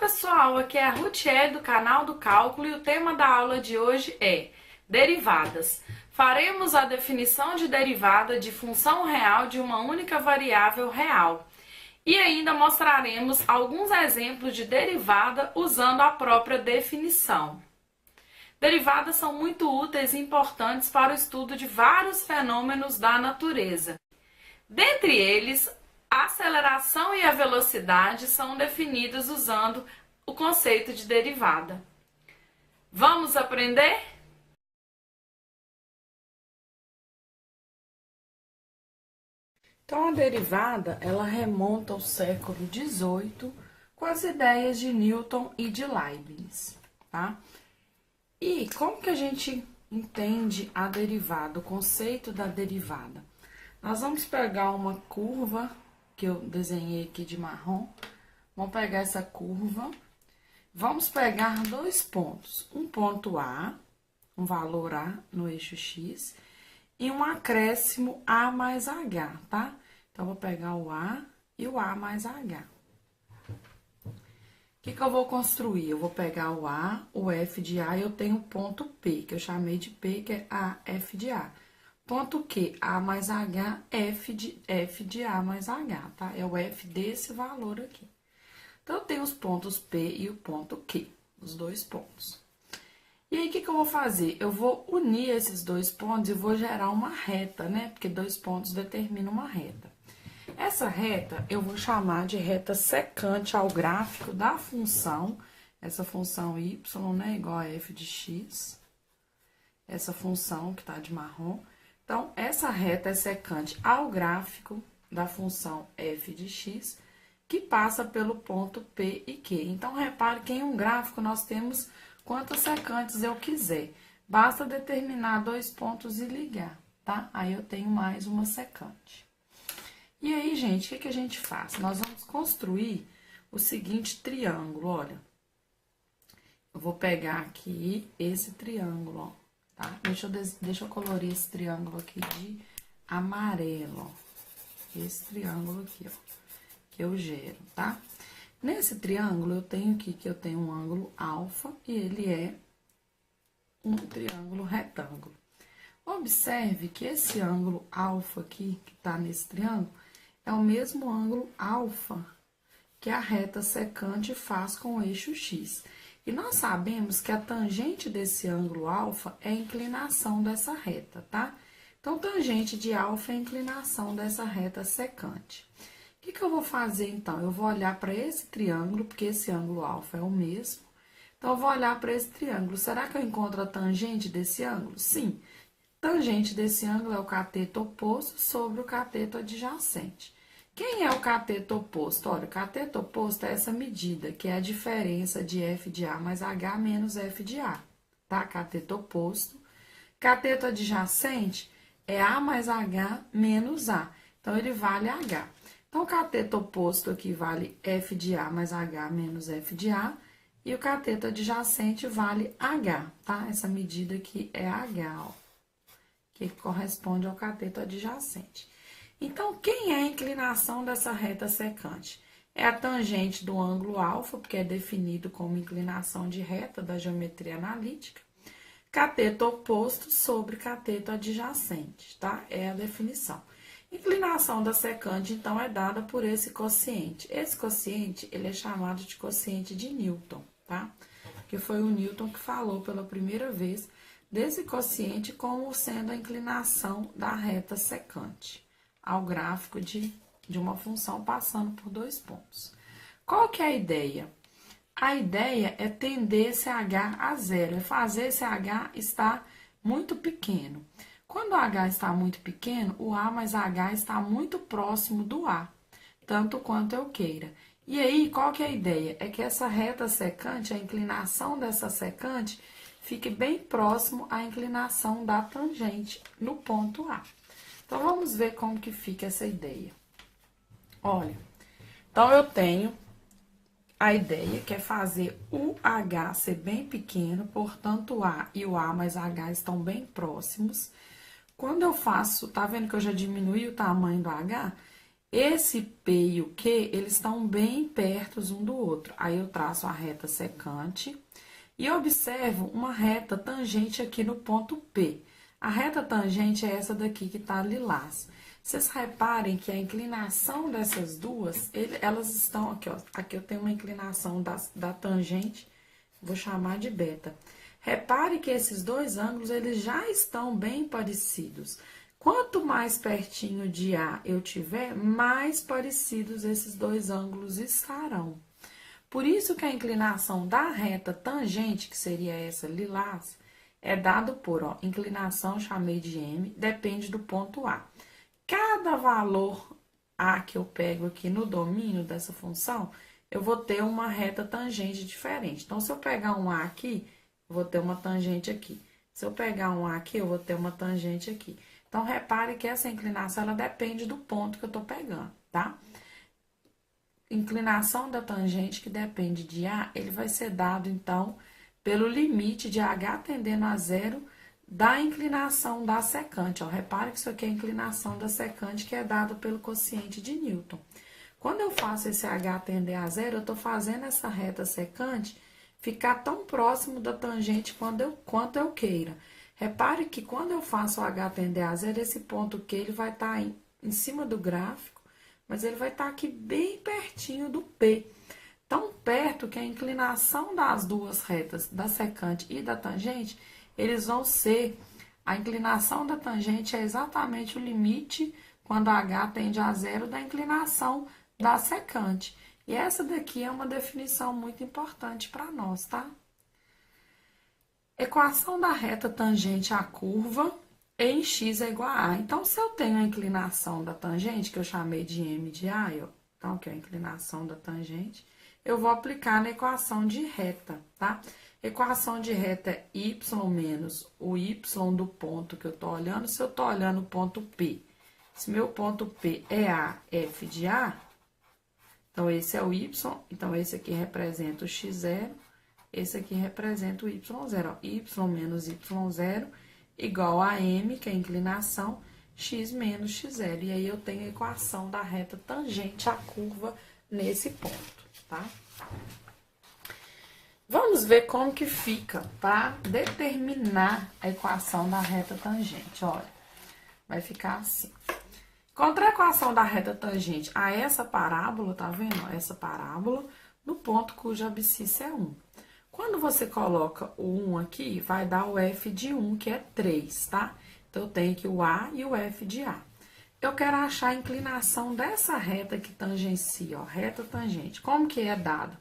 pessoal, aqui é a Rutiel do canal do Cálculo e o tema da aula de hoje é derivadas. Faremos a definição de derivada de função real de uma única variável real. E ainda mostraremos alguns exemplos de derivada usando a própria definição. Derivadas são muito úteis e importantes para o estudo de vários fenômenos da natureza. Dentre eles, a aceleração e a velocidade são definidas usando o conceito de derivada. Vamos aprender? Então, a derivada, ela remonta ao século XVIII com as ideias de Newton e de Leibniz, tá? E como que a gente entende a derivada, o conceito da derivada? Nós vamos pegar uma curva que eu desenhei aqui de marrom, vamos pegar essa curva, vamos pegar dois pontos, um ponto A, um valor A no eixo X, e um acréscimo A mais H, tá? Então, vou pegar o A e o A mais H. O que eu vou construir? Eu vou pegar o A, o F de A, e eu tenho o ponto P, que eu chamei de P, que é A, F de A. Ponto Q, A mais H, F de A mais H, tá? É o F desse valor aqui. Então, eu tenho os pontos P e o ponto Q, os dois pontos. E aí, o que eu vou fazer? Eu vou unir esses dois pontos e vou gerar uma reta, né? Porque dois pontos determinam uma reta. Essa reta, eu vou chamar de reta secante ao gráfico da função. Essa função y, né, igual a f de x. Essa função que tá de marrom. Então, essa reta é secante ao gráfico da função f de x, que passa pelo ponto P e Q. Então, repare que em um gráfico nós temos quantas secantes eu quiser. Basta determinar dois pontos e ligar, tá? Aí, eu tenho mais uma secante. E aí, gente, o que a gente faz? Nós vamos construir o seguinte triângulo, olha. Eu vou pegar aqui esse triângulo, ó, tá? Deixa eu colorir esse triângulo aqui de amarelo, ó. Esse triângulo aqui, ó, que eu gero, tá? Nesse triângulo, eu tenho aqui que eu tenho um ângulo alfa e ele é um triângulo retângulo. Observe que esse ângulo alfa aqui, que tá nesse triângulo, é o mesmo ângulo alfa que a reta secante faz com o eixo X. E nós sabemos que a tangente desse ângulo alfa é a inclinação dessa reta, tá? Então, tangente de alfa é a inclinação dessa reta secante. O que eu vou fazer, então? Eu vou olhar para esse triângulo, porque esse ângulo alfa é o mesmo. Então, eu vou olhar para esse triângulo. Será que eu encontro a tangente desse ângulo? Sim. Tangente desse ângulo é o cateto oposto sobre o cateto adjacente. Quem é o cateto oposto? Olha, o cateto oposto é essa medida, que é a diferença de f de A mais H menos f de A, tá? Cateto oposto. Cateto adjacente é A mais H menos A. Então, ele vale H. Então, o cateto oposto aqui vale f de A mais H menos f de A. E o cateto adjacente vale H, tá? Essa medida aqui é H, ó, que corresponde ao cateto adjacente. Então, quem é a inclinação dessa reta secante? É a tangente do ângulo alfa, porque é definido como inclinação de reta da geometria analítica. Cateto oposto sobre cateto adjacente, tá? É a definição. Inclinação da secante, então, é dada por esse quociente. Esse quociente, ele é chamado de quociente de Newton, tá? Que foi o Newton que falou pela primeira vez desse quociente como sendo a inclinação da reta secante ao gráfico de uma função passando por dois pontos. Qual que é a ideia? A ideia é tender esse H a zero, é fazer esse H estar muito pequeno. Quando o H está muito pequeno, o A mais H está muito próximo do A, tanto quanto eu queira. E aí, qual que é a ideia? É que essa reta secante, a inclinação dessa secante, fique bem próximo à inclinação da tangente no ponto A. Então, vamos ver como que fica essa ideia. Olha, então eu tenho a ideia que é fazer o H ser bem pequeno, portanto, o A e o A mais H estão bem próximos. Quando eu faço, tá vendo que eu já diminui o tamanho do H? Esse P e o Q, eles estão bem perto um do outro. Aí, eu traço a reta secante e observo uma reta tangente aqui no ponto P. A reta tangente é essa daqui que tá lilás. Vocês reparem que a inclinação dessas duas, elas estão aqui, ó. Aqui eu tenho uma inclinação da tangente, vou chamar de beta. Repare que esses dois ângulos, eles já estão bem parecidos. Quanto mais pertinho de A eu tiver, mais parecidos esses dois ângulos estarão. Por isso que a inclinação da reta tangente, que seria essa lilás, é dado por, ó, inclinação, chamei de M, depende do ponto A. Cada valor A que eu pego aqui no domínio dessa função, eu vou ter uma reta tangente diferente. Então, se eu pegar um A aqui, eu vou ter uma tangente aqui. Se eu pegar um A aqui, eu vou ter uma tangente aqui. Então, repare que essa inclinação, ela depende do ponto que eu tô pegando, tá? Inclinação da tangente, que depende de A, ele vai ser dado, então, pelo limite de H tendendo a zero da inclinação da secante. Ó, repare que isso aqui é a inclinação da secante, que é dado pelo quociente de Newton. Quando eu faço esse H tender a zero, eu tô fazendo essa reta secante ficar tão próximo da tangente quanto eu queira. Repare que quando eu faço o H tender a zero, esse ponto Q, ele vai estar em cima do gráfico, mas ele vai estar aqui bem pertinho do P. Tão perto que a inclinação das duas retas, da secante e da tangente, eles vão ser... A inclinação da tangente é exatamente o limite, quando H tende a zero, da inclinação da secante. E essa daqui é uma definição muito importante para nós, tá? Equação da reta tangente à curva em x é igual a A. Então, se eu tenho a inclinação da tangente, que eu chamei de M de A, ó, então, que é a inclinação da tangente, eu vou aplicar na equação de reta, tá? Equação de reta é y menos o y do ponto que eu tô olhando. Se eu tô olhando o ponto P, se meu ponto P é A, F de A, então, esse é o y, então, esse aqui representa o x0, esse aqui representa o y0, ó, y menos y0 igual a m, que é a inclinação, x menos x0. E aí, eu tenho a equação da reta tangente à curva nesse ponto, tá? Vamos ver como que fica para determinar a equação da reta tangente. Olha, vai ficar assim. Contra a equação da reta tangente a essa parábola, tá vendo? Essa parábola, no ponto cuja abscissa é 1. Quando você coloca o 1 aqui, vai dar o f de 1, que é 3, tá? Então, eu tenho aqui o A e o f de A. Eu quero achar a inclinação dessa reta que tangencia, ó, reta tangente. Como que é dado?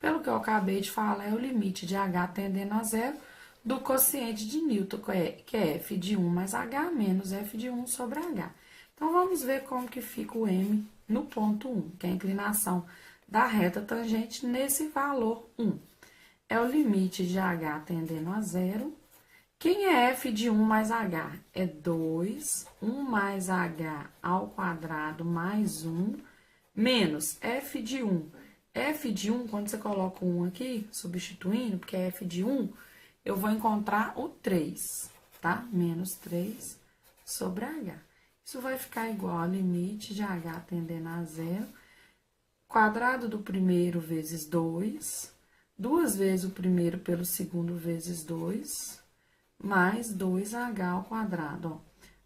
Pelo que eu acabei de falar, é o limite de H tendendo a zero do quociente de Newton, que é f de 1 mais H menos f de 1 sobre H. Então, vamos ver como que fica o M no ponto 1, que é a inclinação da reta tangente nesse valor 1. É o limite de H tendendo a zero. Quem é f de 1 mais H? É 2, 1 mais H ao quadrado mais 1, menos f de 1. F de 1, quando você coloca o 1 aqui, substituindo, porque é f de 1, eu vou encontrar o 3, tá? Menos 3 sobre H. Isso vai ficar igual ao limite de H tendendo a zero, quadrado do primeiro vezes 2, 2 vezes o primeiro pelo segundo vezes 2, mais 2H ao quadrado, ó.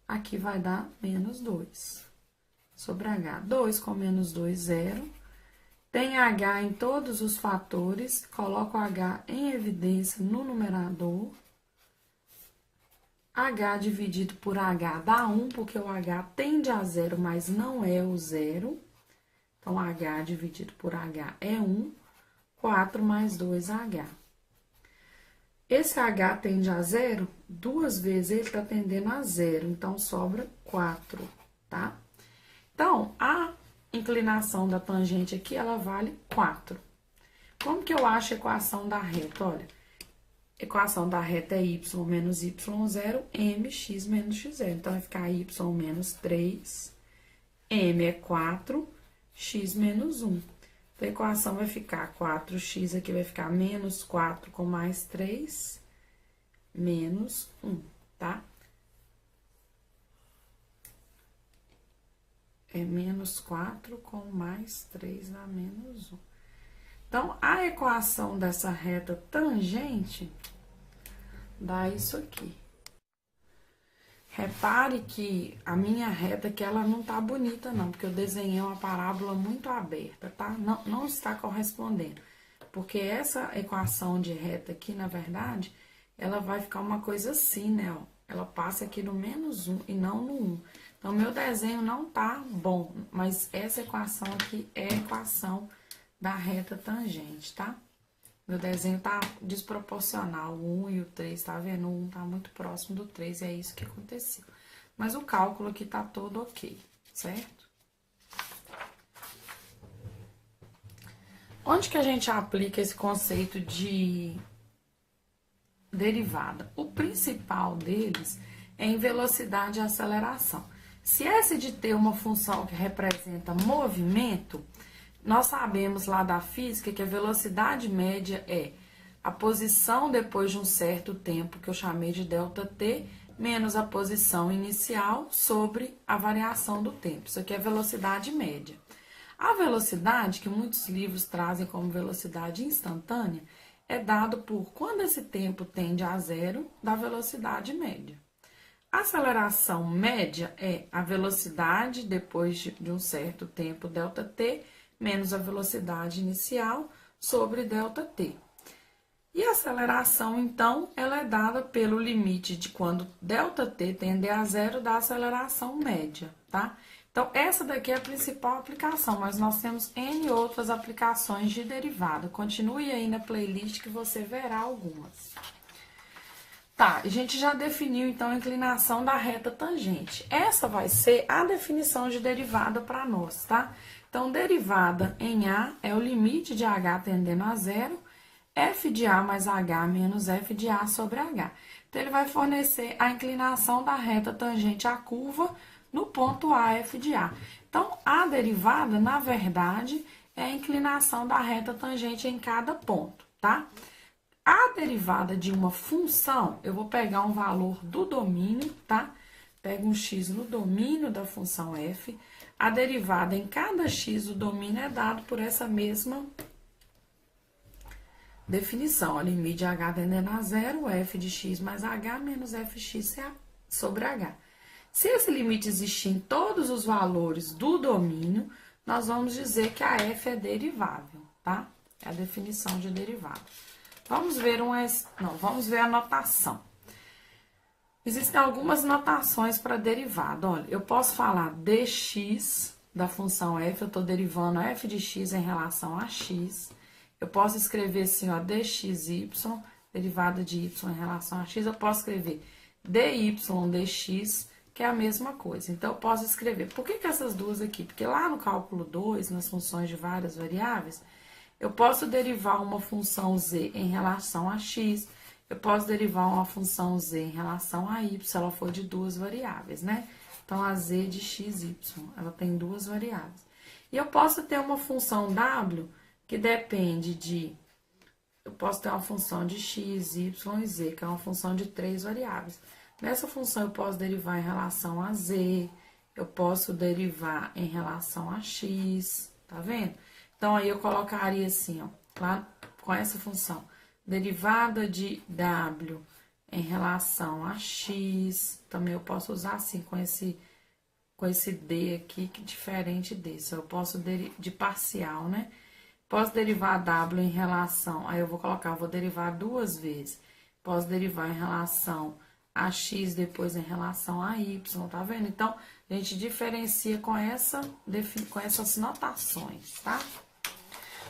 Aqui vai dar menos 2 sobre H. 2 com menos 2, 0. Tem H em todos os fatores, coloco H em evidência no numerador. H dividido por H dá 1, porque o H tende a zero, mas não é o zero. Então, H dividido por H é 1, 4 mais 2H. Esse H tende a zero, duas vezes ele está tendendo a zero, então, sobra 4, tá? Então, a inclinação da tangente aqui, ela vale 4. Como que eu acho a equação da reta? Olha, a equação da reta é y menos y0, mx menos x0. Então, vai ficar y menos 3, m é 4, x menos 1. Então, a equação vai ficar 4x aqui vai ficar menos 4 com mais 3, menos 1, tá? é menos 4 com mais 3 dá menos 1. Então, a equação dessa reta tangente dá isso aqui. Repare que a minha reta aqui, ela não tá bonita não, porque eu desenhei uma parábola muito aberta, tá? Não está correspondendo. Porque essa equação de reta aqui, na verdade, ela vai ficar uma coisa assim, né, ó. Ela passa aqui no menos 1 e não no 1. Então, meu desenho não tá bom, mas essa equação aqui é a equação da reta tangente, tá? Meu desenho tá desproporcional, o 1 e o 3, tá vendo? O 1 tá muito próximo do 3 e é isso que aconteceu. Mas o cálculo aqui tá todo ok, certo? Onde que a gente aplica esse conceito de derivada? O principal deles é em velocidade e aceleração. Se S de t é uma função que representa movimento, nós sabemos lá da física que a velocidade média é a posição depois de um certo tempo, que eu chamei de ΔT, menos a posição inicial sobre a variação do tempo. Isso aqui é velocidade média. A velocidade, que muitos livros trazem como velocidade instantânea, é dado por quando esse tempo tende a zero da velocidade média. A aceleração média é a velocidade depois de um certo tempo ΔT, menos a velocidade inicial sobre ΔT. E a aceleração, então, ela é dada pelo limite de quando ΔT tende a zero da aceleração média, tá? Então, essa daqui é a principal aplicação, mas nós temos N outras aplicações de derivada. Continue aí na playlist que você verá algumas. Tá, a gente já definiu, então, a inclinação da reta tangente. Essa vai ser a definição de derivada para nós, tá? Então, derivada em A é o limite de H tendendo a zero, f de A mais H menos f de A sobre H. Então, ele vai fornecer a inclinação da reta tangente à curva no ponto A, f de A. Então, a derivada, na verdade, é a inclinação da reta tangente em cada ponto, tá? A derivada de uma função, eu vou pegar um valor do domínio, tá? Pego um x no domínio da função f. A derivada em cada x do domínio é dado por essa mesma definição. O limite de h tendendo a zero, f de x mais h menos fx sobre h. Se esse limite existir em todos os valores do domínio, nós vamos dizer que a f é derivável, tá? É a definição de derivada. Vamos ver vamos ver a notação. Existem algumas notações para derivada. Olha, eu posso falar dx da função f, eu estou derivando f de x em relação a x. Eu posso escrever assim, ó, dxy, derivada de y em relação a x. Eu posso escrever dy dx, que é a mesma coisa. Então, eu posso escrever. Por que essas duas aqui? Porque lá no cálculo 2, nas funções de várias variáveis, eu posso derivar uma função z em relação a x, eu posso derivar uma função z em relação a y, se ela for de duas variáveis, né? Então, a z de x, y, ela tem duas variáveis. E eu posso ter uma função w que depende de... Eu posso ter uma função de x, y e z, que é uma função de três variáveis. Nessa função, eu posso derivar em relação a z, eu posso derivar em relação a x, tá vendo? Então, aí eu colocaria assim, ó, lá com essa função, derivada de w em relação a x, também eu posso usar assim, com esse d aqui, que é diferente desse, eu posso de parcial, né? Posso derivar w em relação, aí eu vou derivar duas vezes, posso derivar em relação a x, depois em relação a y, tá vendo? Então, a gente diferencia com essas notaç'ões, tá?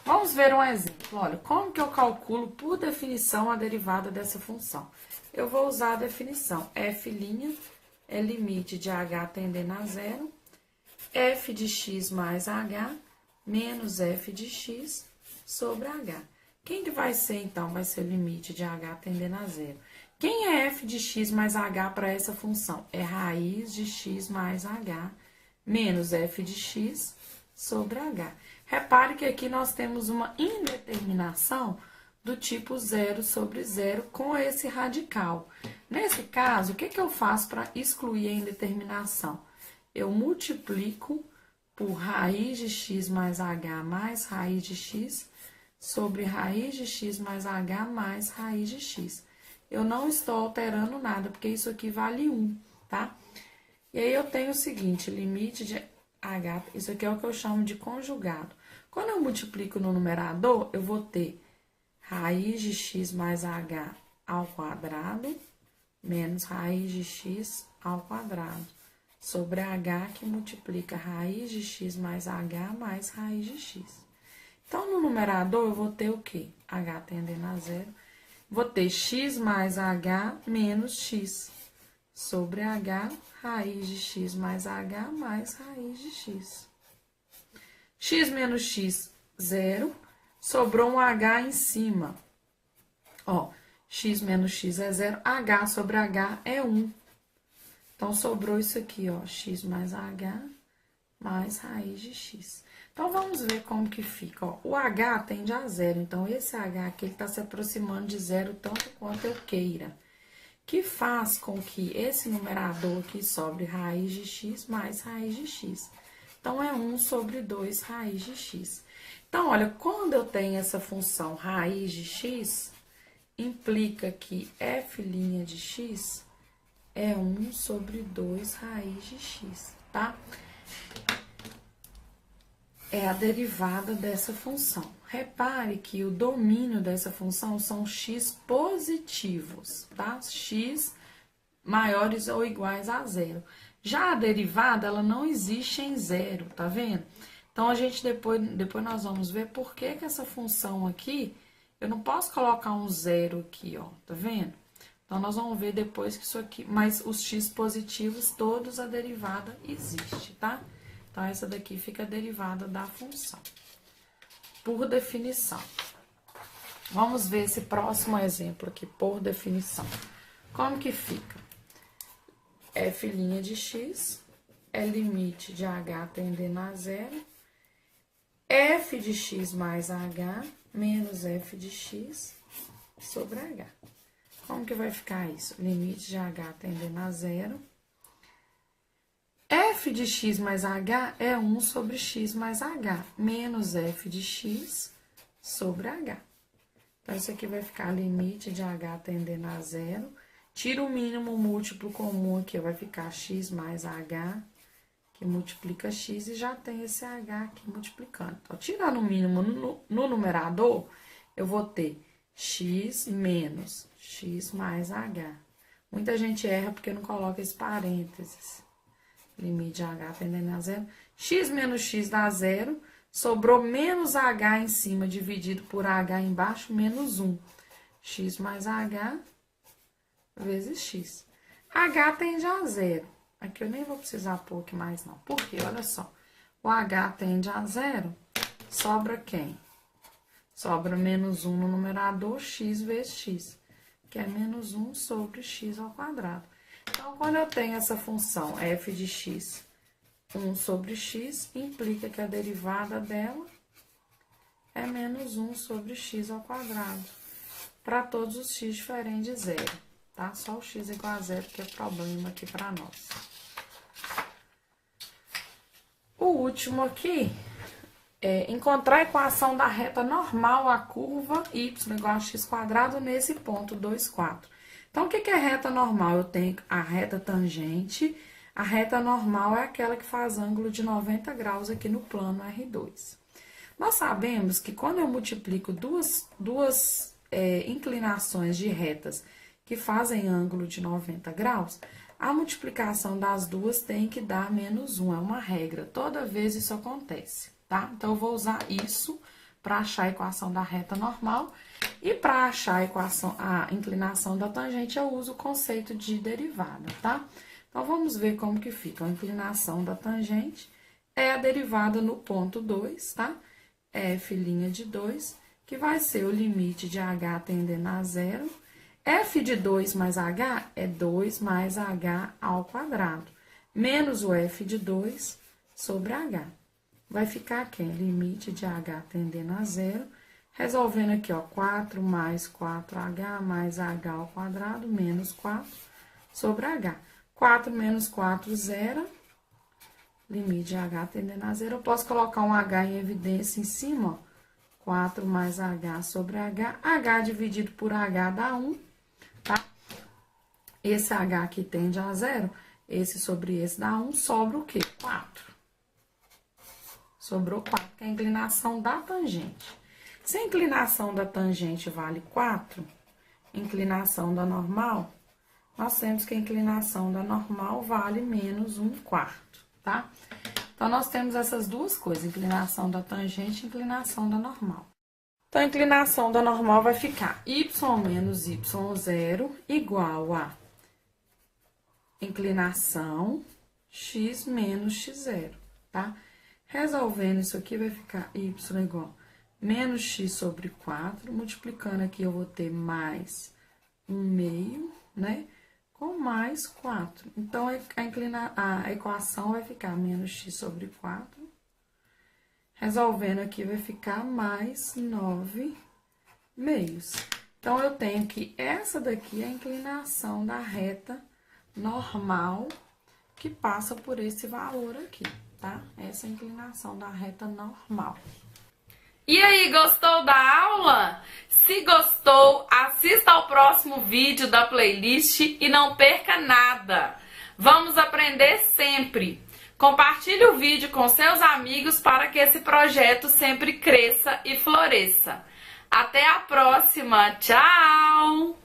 Vamos ver um exemplo. Olha, como que eu calculo, por definição, a derivada dessa função? Eu vou usar a definição. F' é limite de h tendendo a zero, f de x mais h, menos f de x sobre h. Quem que vai ser, então? Vai ser o limite de h tendendo a zero. Quem é f de x mais h para essa função? É raiz de x mais h, menos f de x sobre h. Repare que aqui nós temos uma indeterminação do tipo 0 sobre 0 com esse radical. Nesse caso, o que eu faço para excluir a indeterminação? Eu multiplico por raiz de x mais h mais raiz de x sobre raiz de x mais h mais raiz de x. Eu não estou alterando nada, porque isso aqui vale 1, tá? E aí, eu tenho o seguinte, limite de h, isso aqui é o que eu chamo de conjugado. Quando eu multiplico no numerador, eu vou ter raiz de x mais h ao quadrado menos raiz de x ao quadrado sobre h que multiplica raiz de x mais h mais raiz de x. Então, no numerador, eu vou ter o quê? H tendendo a zero. Vou ter x mais h menos x sobre h, raiz de x mais h mais raiz de x. X menos x, zero. Sobrou um h em cima. Ó, x menos x é zero, h sobre h é 1. Então, sobrou isso aqui, ó, x mais h mais raiz de x. Então, vamos ver como que fica, ó. O h tende a zero, então, esse h aqui, ele tá se aproximando de zero tanto quanto eu queira. Que faz com que esse numerador aqui sobre raiz de x mais raiz de x. Então, é 1 sobre 2 raiz de x. Então, olha, quando eu tenho essa função raiz de x, implica que f' de x é 1 sobre 2 raiz de x, tá? É a derivada dessa função. Repare que o domínio dessa função são x positivos, tá? X maiores ou iguais a zero. Já a derivada, ela não existe em zero, tá vendo? Então, a gente depois nós vamos ver por que que essa função aqui, eu não posso colocar um zero aqui, ó, tá vendo? Então, nós vamos ver depois que isso aqui, mas os x positivos, todos a derivada existe, tá? Então, essa daqui fica a derivada da função, por definição. Vamos ver esse próximo exemplo aqui, por definição. Como que fica? F' de x é limite de h tendendo a zero, f de x mais h menos f de x sobre h. Como que vai ficar isso? Limite de h tendendo a zero. F de x mais h é 1 sobre x mais h, menos f de x sobre h. Então, isso aqui vai ficar limite de h tendendo a zero. Tira o mínimo múltiplo comum aqui, vai ficar x mais h, que multiplica x, e já tem esse h aqui multiplicando. Então, tirando o mínimo no numerador, eu vou ter x menos x mais h. Muita gente erra porque não coloca esse parênteses. Limite de h tendendo a zero. X menos x dá zero. Sobrou menos h em cima, dividido por h embaixo, menos 1. X mais h vezes x. H tende a zero. Aqui eu nem vou precisar pôr aqui mais não. Por quê? Olha só. O h tende a zero. Sobra quem? Sobra menos 1 no numerador, x vezes x. Que é menos 1 sobre x ao quadrado. Então, quando eu tenho essa função f de x, 1 sobre x, implica que a derivada dela é menos 1 sobre x ao quadrado. Para todos os x diferentes de zero, tá? Só o x igual a zero que é problema aqui para nós. O último aqui é encontrar a equação da reta normal à curva y igual a x quadrado nesse ponto 2, 4. Então, o que é reta normal? Eu tenho a reta tangente. A reta normal é aquela que faz ângulo de 90 graus aqui no plano R2. Nós sabemos que quando eu multiplico duas inclinações de retas que fazem ângulo de 90 graus, a multiplicação das duas tem que dar menos 1. É uma regra. Toda vez isso acontece, tá? Então, eu vou usar isso para achar a equação da reta normal. E para achar a inclinação da tangente, eu uso o conceito de derivada, tá? Então, vamos ver como que fica. A inclinação da tangente é a derivada no ponto 2, tá? F' de 2, que vai ser o limite de h tendendo a zero. F de 2 mais h é 2 mais h ao quadrado, menos o f de 2 sobre h. Vai ficar quem? Limite de h tendendo a zero. Resolvendo aqui, ó, 4 mais 4h mais h ao quadrado, menos 4 sobre h. 4 menos 4, 0. limite de H tendendo a zero. Eu posso colocar um H em evidência em cima, ó. 4 mais H sobre H. H dividido por H dá 1, tá? Esse H aqui tende a zero. Esse sobre esse dá 1. Sobra o quê? 4. Sobrou 4, que é a inclinação da tangente. Se a inclinação da tangente vale 4, inclinação da normal, nós temos que a inclinação da normal vale menos 1/4, tá? Então, nós temos essas duas coisas, inclinação da tangente e inclinação da normal. Então, a inclinação da normal vai ficar y menos y0 igual a inclinação x menos x0, tá? Resolvendo isso aqui, vai ficar y igual a menos x sobre 4, multiplicando aqui eu vou ter mais 1/2, né? Com mais 4. Então, a equação vai ficar menos x sobre 4. Resolvendo aqui, vai ficar mais 9/2. Então, eu tenho que essa daqui é a inclinação da reta normal que passa por esse valor aqui, tá? Essa é a inclinação da reta normal. E aí, gostou da aula? Se gostou, assista ao próximo vídeo da playlist e não perca nada. Vamos aprender sempre. Compartilhe o vídeo com seus amigos para que esse projeto sempre cresça e floresça. Até a próxima. Tchau!